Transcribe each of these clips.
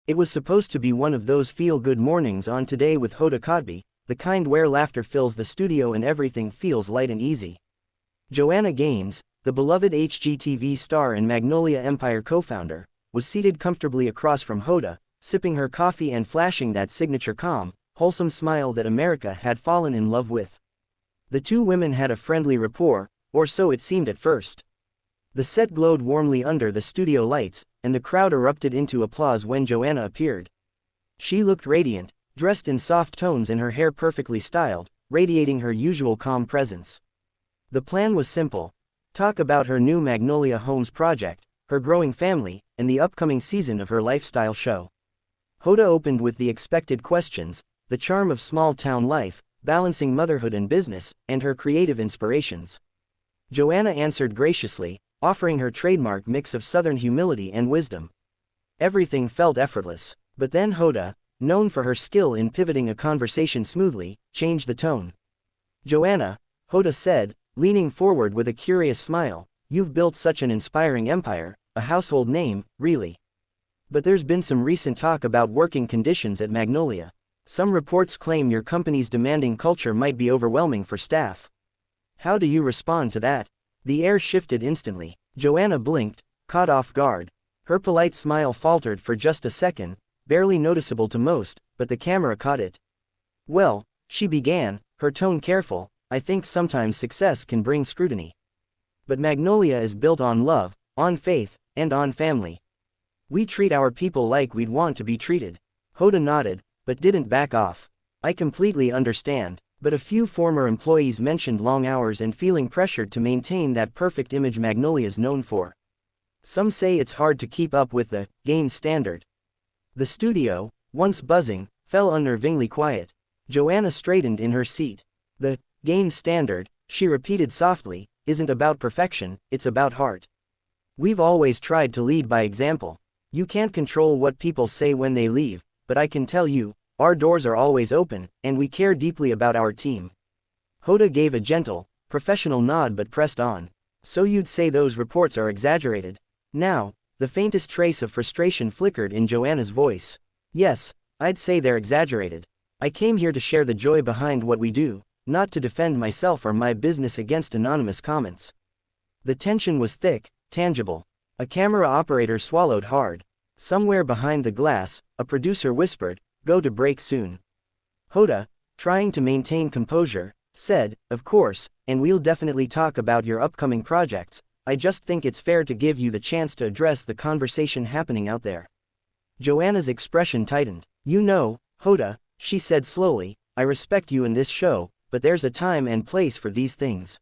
It was supposed to be one of those feel-good mornings on Today with Hoda Kotb, the kind where laughter fills the studio and everything feels light and easy. Joanna Gaines, the beloved HGTV star and Magnolia Empire co-founder, was seated comfortably across from Hoda, sipping her coffee and flashing that signature calm, wholesome smile that America had fallen in love with. The two women had a friendly rapport, or so it seemed at first. The set glowed warmly under the studio lights, and the crowd erupted into applause when Joanna appeared. She looked radiant, dressed in soft tones and her hair perfectly styled, radiating her usual calm presence. The plan was simple. Talk about her new Magnolia Homes project, her growing family, and the upcoming season of her lifestyle show. Hoda opened with the expected questions, the charm of small-town life, balancing motherhood and business, and her creative inspirations. Joanna answered graciously, offering her trademark mix of Southern humility and wisdom. Everything felt effortless, but then Hoda, known for her skill in pivoting a conversation smoothly, changed the tone. "Joanna," Hoda said, leaning forward with a curious smile, "you've built such an inspiring empire, a household name, really. But there's been some recent talk about working conditions at Magnolia. Some reports claim your company's demanding culture might be overwhelming for staff. How do you respond to that?" The air shifted instantly. Joanna blinked, caught off guard. Her polite smile faltered for just a second, barely noticeable to most, but the camera caught it. "Well," she began, her tone careful, "I think sometimes success can bring scrutiny. But Magnolia is built on love, on faith, and on family. We treat our people like we'd want to be treated." Hoda nodded, but didn't back off. "I completely understand. But a few former employees mentioned long hours and feeling pressured to maintain that perfect image Magnolia's known for. Some say it's hard to keep up with the Gaines standard." The studio, once buzzing, fell unnervingly quiet. Joanna straightened in her seat. "The Gaines standard," she repeated softly, "isn't about perfection, it's about heart. We've always tried to lead by example. You can't control what people say when they leave, but I can tell you, our doors are always open, and we care deeply about our team." Hoda gave a gentle, professional nod but pressed on. "So you'd say those reports are exaggerated?" Now, the faintest trace of frustration flickered in Joanna's voice. "Yes, I'd say they're exaggerated. I came here to share the joy behind what we do, not to defend myself or my business against anonymous comments." The tension was thick, tangible. A camera operator swallowed hard. Somewhere behind the glass, a producer whispered, "Go to break soon." Hoda, trying to maintain composure, said, "Of course, and we'll definitely talk about your upcoming projects. I just think it's fair to give you the chance to address the conversation happening out there." Joanna's expression tightened. "You know, Hoda," she said slowly, "I respect you in this show, but there's a time and place for these things.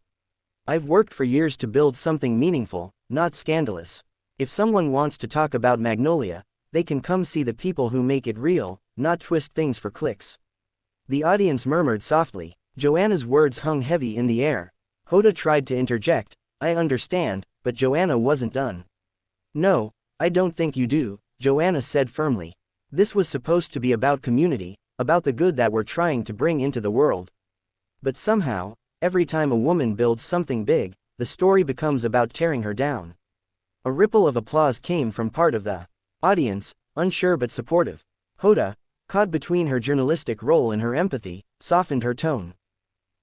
I've worked for years to build something meaningful, not scandalous. If someone wants to talk about Magnolia, they can come see the people who make it real, not twist things for clicks." The audience murmured softly. Joanna's words hung heavy in the air. Hoda tried to interject, "I understand," but Joanna wasn't done. "No, I don't think you do," Joanna said firmly. "This was supposed to be about community, about the good that we're trying to bring into the world. But somehow, every time a woman builds something big, the story becomes about tearing her down." A ripple of applause came from part of the audience, unsure but supportive. Hoda, caught between her journalistic role and her empathy, softened her tone.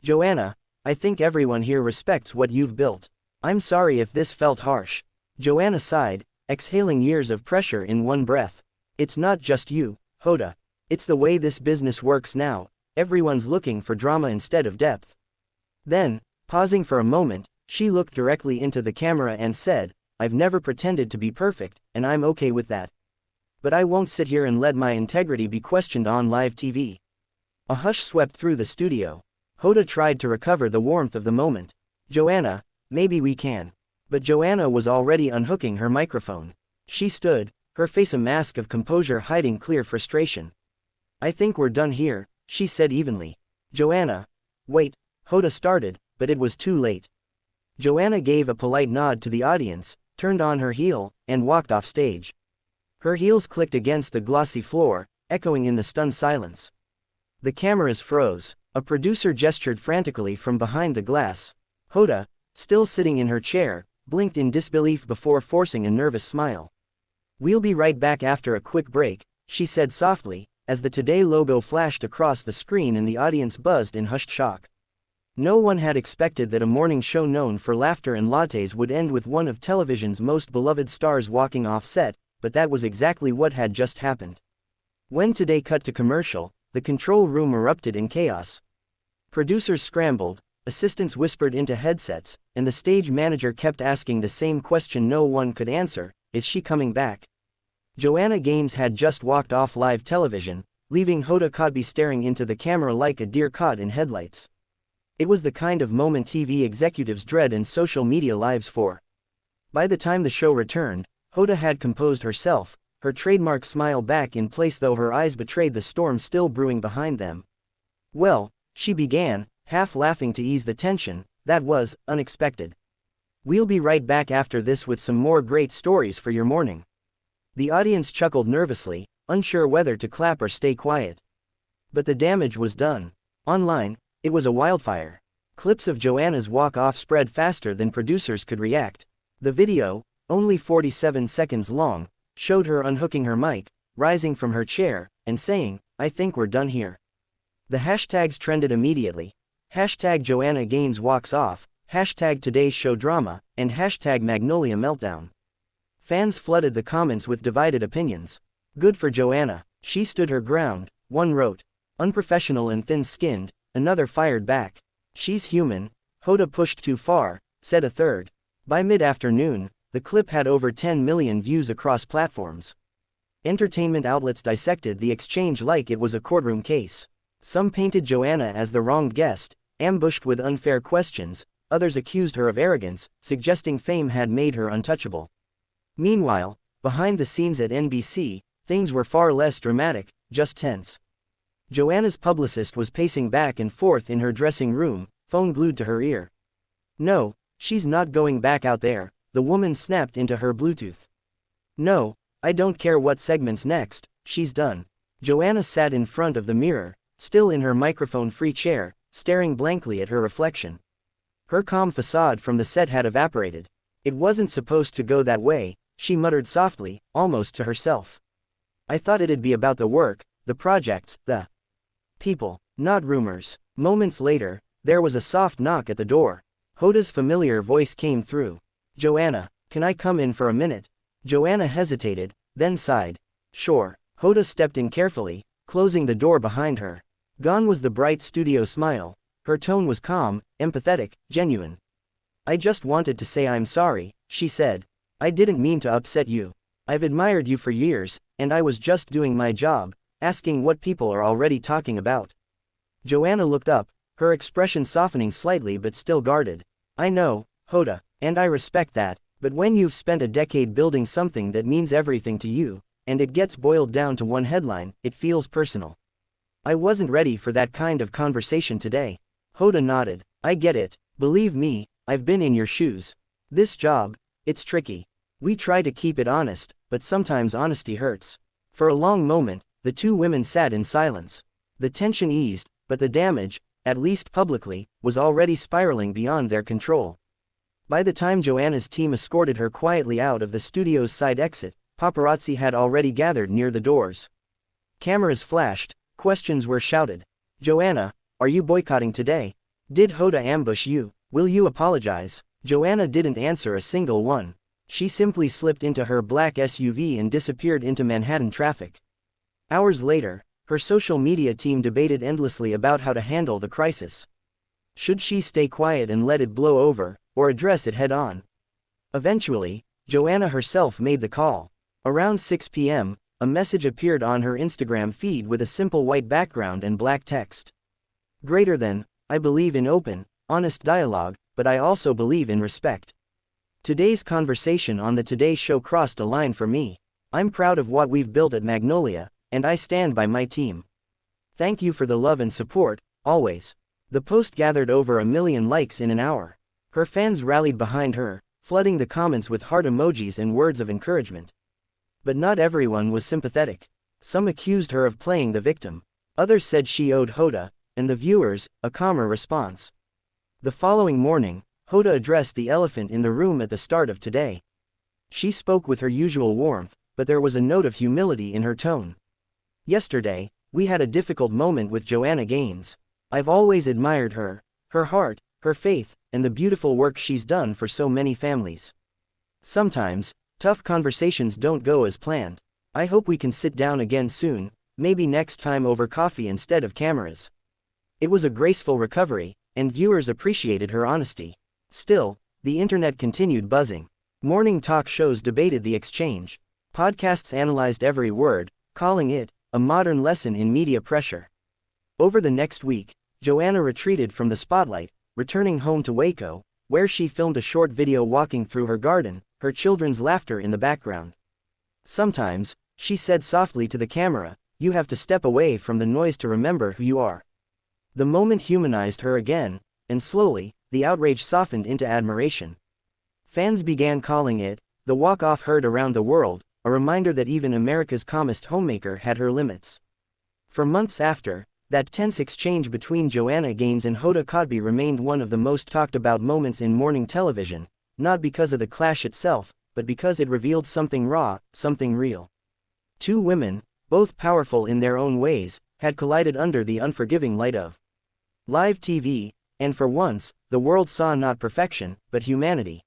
"Joanna, I think everyone here respects what you've built. I'm sorry if this felt harsh." Joanna sighed, exhaling years of pressure in one breath. "It's not just you, Hoda. It's the way this business works now. Everyone's looking for drama instead of depth." Then, pausing for a moment, she looked directly into the camera and said, "I've never pretended to be perfect, and I'm okay with that. But I won't sit here and let my integrity be questioned on live TV." A hush swept through the studio. Hoda tried to recover the warmth of the moment. "Joanna, maybe we can." But Joanna was already unhooking her microphone. She stood, her face a mask of composure hiding clear frustration. "I think we're done here," she said evenly. "Joanna." "Wait," Hoda started, but it was too late. Joanna gave a polite nod to the audience, turned on her heel, and walked off stage. Her heels clicked against the glossy floor, echoing in the stunned silence. The cameras froze. A producer gestured frantically from behind the glass. Hoda, still sitting in her chair, blinked in disbelief before forcing a nervous smile. "We'll be right back after a quick break," she said softly, as the Today logo flashed across the screen and the audience buzzed in hushed shock. No one had expected that a morning show known for laughter and lattes would end with one of television's most beloved stars walking off set, but that was exactly what had just happened. When Today cut to commercial, the control room erupted in chaos. Producers scrambled, assistants whispered into headsets, and the stage manager kept asking the same question no one could answer: is she coming back? Joanna Gaines had just walked off live television, leaving Hoda Kotb staring into the camera like a deer caught in headlights. It was the kind of moment TV executives dread and social media lives for. By the time the show returned, Hoda had composed herself, her trademark smile back in place though her eyes betrayed the storm still brewing behind them. "Well," she began, half laughing to ease the tension, "that was unexpected. We'll be right back after this with some more great stories for your morning." The audience chuckled nervously, unsure whether to clap or stay quiet. But the damage was done. Online, it was a wildfire. Clips of Joanna's walk-off spread faster than producers could react. The video, only 47 seconds long, showed her unhooking her mic, rising from her chair, and saying, "I think we're done here." The hashtags trended immediately. Hashtag Joanna Gaines walks off, hashtag Today's Show drama, and hashtag Magnolia meltdown. Fans flooded the comments with divided opinions. "Good for Joanna, she stood her ground," one wrote. "Unprofessional and thin-skinned," another fired back. "She's human, Hoda pushed too far," said a third. By mid-afternoon, the clip had over 10 million views across platforms. Entertainment outlets dissected the exchange like it was a courtroom case. Some painted Joanna as the wronged guest, ambushed with unfair questions, others accused her of arrogance, suggesting fame had made her untouchable. Meanwhile, behind the scenes at NBC, things were far less dramatic, just tense. Joanna's publicist was pacing back and forth in her dressing room, phone glued to her ear. "No, she's not going back out there," the woman snapped into her Bluetooth. "No, I don't care what segment's next, she's done." Joanna sat in front of the mirror, still in her microphone-free chair, staring blankly at her reflection. Her calm facade from the set had evaporated. "It wasn't supposed to go that way," she muttered softly, almost to herself. "I thought it'd be about the work, the projects, the people, not rumors." Moments later, there was a soft knock at the door. Hoda's familiar voice came through. "Joanna, can I come in for a minute?" Joanna hesitated, then sighed. "Sure." Hoda stepped in carefully, closing the door behind her. Gone was the bright studio smile. Her tone was calm, empathetic, genuine. "I just wanted to say I'm sorry," she said. "I didn't mean to upset you. I've admired you for years, and I was just doing my job, asking what people are already talking about." Joanna looked up, her expression softening slightly but still guarded. "I know, Hoda, and I respect that, but when you've spent a decade building something that means everything to you, and it gets boiled down to one headline, it feels personal. I wasn't ready for that kind of conversation today." Hoda nodded. "I get it, believe me, I've been in your shoes. This job, it's tricky. We try to keep it honest, but sometimes honesty hurts." For a long moment, the two women sat in silence. The tension eased, but the damage, at least publicly, was already spiraling beyond their control. By the time Joanna's team escorted her quietly out of the studio's side exit, paparazzi had already gathered near the doors. Cameras flashed, questions were shouted. "Joanna, are you boycotting today? Did Hoda ambush you? Will you apologize?" Joanna didn't answer a single one. She simply slipped into her black SUV and disappeared into Manhattan traffic. Hours later, her social media team debated endlessly about how to handle the crisis. Should she stay quiet and let it blow over, or address it head-on? Eventually, Joanna herself made the call. Around 6 p.m., a message appeared on her Instagram feed with a simple white background and black text. "Greater than, I believe in open, honest dialogue, but I also believe in respect. Today's conversation on the Today Show crossed a line for me. I'm proud of what we've built at Magnolia, and I stand by my team. Thank you for the love and support, always." The post gathered over 1 million likes in an hour. Her fans rallied behind her, flooding the comments with heart emojis and words of encouragement. But not everyone was sympathetic. Some accused her of playing the victim. Others said she owed Hoda, and the viewers, a calmer response. The following morning, Hoda addressed the elephant in the room at the start of Today. She spoke with her usual warmth, but there was a note of humility in her tone. Yesterday, we had a difficult moment with Joanna Gaines. I've always admired her heart, her faith, and the beautiful work she's done for so many families. Sometimes, tough conversations don't go as planned. I hope we can sit down again soon, maybe next time over coffee instead of cameras. It was a graceful recovery, and viewers appreciated her honesty. Still, the internet continued buzzing. Morning talk shows debated the exchange. Podcasts analyzed every word, calling it a modern lesson in media pressure. Over the next week, Joanna retreated from the spotlight, returning home to Waco, where she filmed a short video walking through her garden, her children's laughter in the background. Sometimes, she said softly to the camera, "You have to step away from the noise to remember who you are." The moment humanized her again, and slowly, the outrage softened into admiration. Fans began calling it the walk-off heard around the world, a reminder that even America's calmest homemaker had her limits. For months after, that tense exchange between Joanna Gaines and Hoda Kotb remained one of the most talked about moments in morning television, not because of the clash itself, but because it revealed something raw, something real. Two women, both powerful in their own ways, had collided under the unforgiving light of live TV, and for once, the world saw not perfection, but humanity.